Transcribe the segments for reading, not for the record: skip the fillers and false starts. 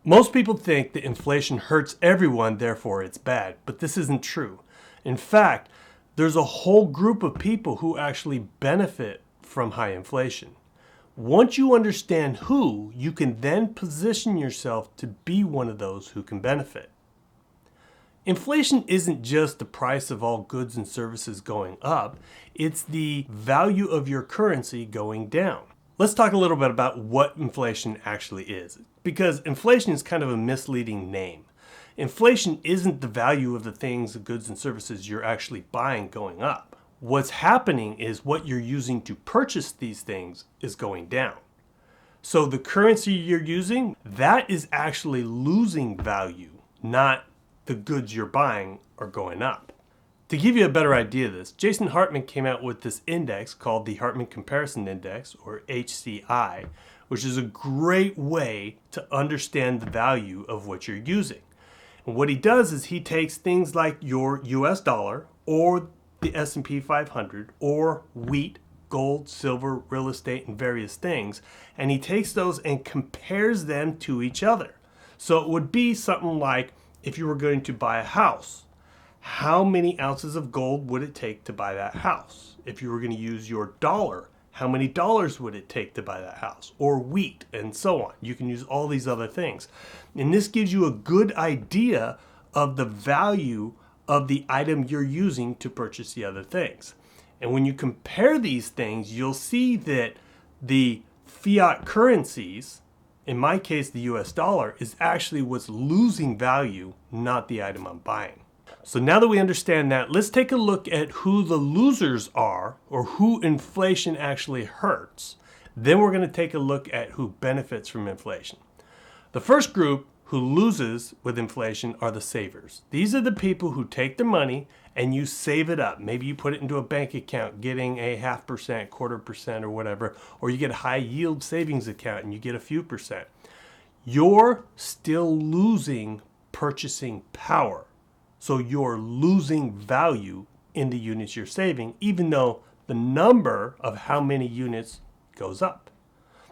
Most people think that inflation hurts everyone, therefore it's bad, but this isn't true. In fact, there's a whole group of people who actually benefit from high inflation. Once you understand who, you can then position yourself to be one of those who can benefit. Inflation isn't just the price of all goods and services going up, it's the value of your currency going down. Let's talk a little bit about what inflation actually is, because inflation is kind of a misleading name. Inflation isn't the value of the things, the goods and services you're actually buying going up. What's happening is what you're using to purchase these things is going down. So the currency you're using, that is actually losing value, not the goods you're buying are going up. To give you a better idea of this, Jason Hartman came out with this index called the Hartman Comparison Index, or HCI, which is a great way to understand the value of what you're using. And what he does is he takes things like your US dollar or the S&P 500 or wheat, gold, silver, real estate, and various things, and he takes those and compares them to each other. So it would be something like if you were going to buy a house, how many ounces of gold would it take to buy that house? If you were going to use your dollar, how many dollars would it take to buy that house? Or wheat, and so on. You can use all these other things. And this gives you a good idea of the value of the item you're using to purchase the other things. And when you compare these things, you'll see that the fiat currencies, in my case the US dollar, is actually what's losing value, not the item I'm buying. So now that we understand that, let's take a look at who the losers are, or who inflation actually hurts. Then we're going to take a look at who benefits from inflation. The first group who loses with inflation are the savers. These are the people who take their money and you save it up. Maybe you put it into a bank account getting a 0.5%, 1/4% or whatever, or you get a high yield savings account and you get a few percent. You're still losing purchasing power. So you're losing value in the units you're saving, even though the number of how many units goes up.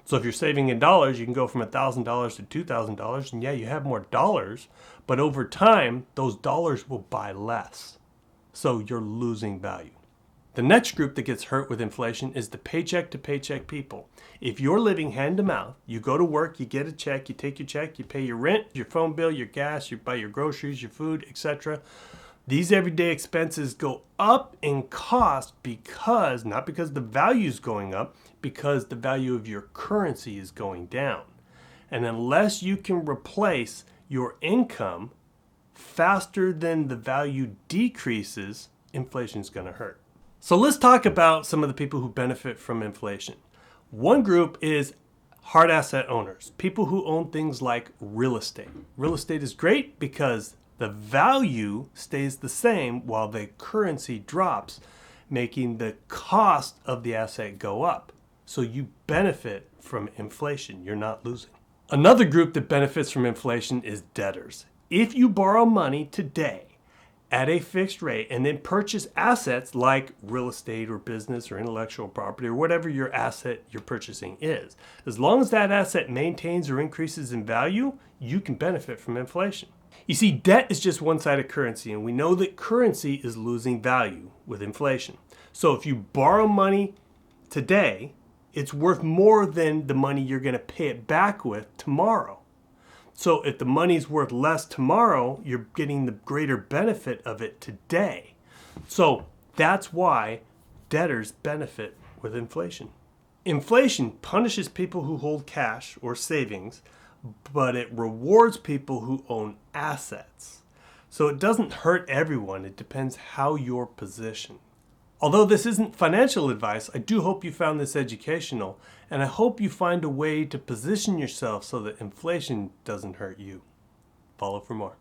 So if you're saving in dollars, you can go from $1,000 to $2,000, and yeah, you have more dollars, but over time, those dollars will buy less. So you're losing value. The next group that gets hurt with inflation is the paycheck to paycheck people. If you're living hand to mouth, you go to work, you get a check, you take your check, you pay your rent, your phone bill, your gas, you buy your groceries, your food, etc. These everyday expenses go up in cost because, not because the value is going up, because the value of your currency is going down. And unless you can replace your income faster than the value decreases, inflation is going to hurt. So let's talk about some of the people who benefit from inflation. One group is hard asset owners, people who own things like real estate. Real estate is great because the value stays the same while the currency drops, making the cost of the asset go up. So you benefit from inflation. You're not losing. Another group that benefits from inflation is debtors. If you borrow money today at a fixed rate and then purchase assets like real estate or business or intellectual property or whatever your asset you're purchasing is, as long as that asset maintains or increases in value, you can benefit from inflation. You see, debt is just one side of currency, and we know that currency is losing value with inflation. So if you borrow money today, it's worth more than the money you're going to pay it back with tomorrow. So if the money's worth less tomorrow, you're getting the greater benefit of it today. So that's why debtors benefit with inflation. Inflation punishes people who hold cash or savings, but it rewards people who own assets. So it doesn't hurt everyone. It depends how you're positioned. Although this isn't financial advice, I do hope you found this educational, and I hope you find a way to position yourself so that inflation doesn't hurt you. Follow for more.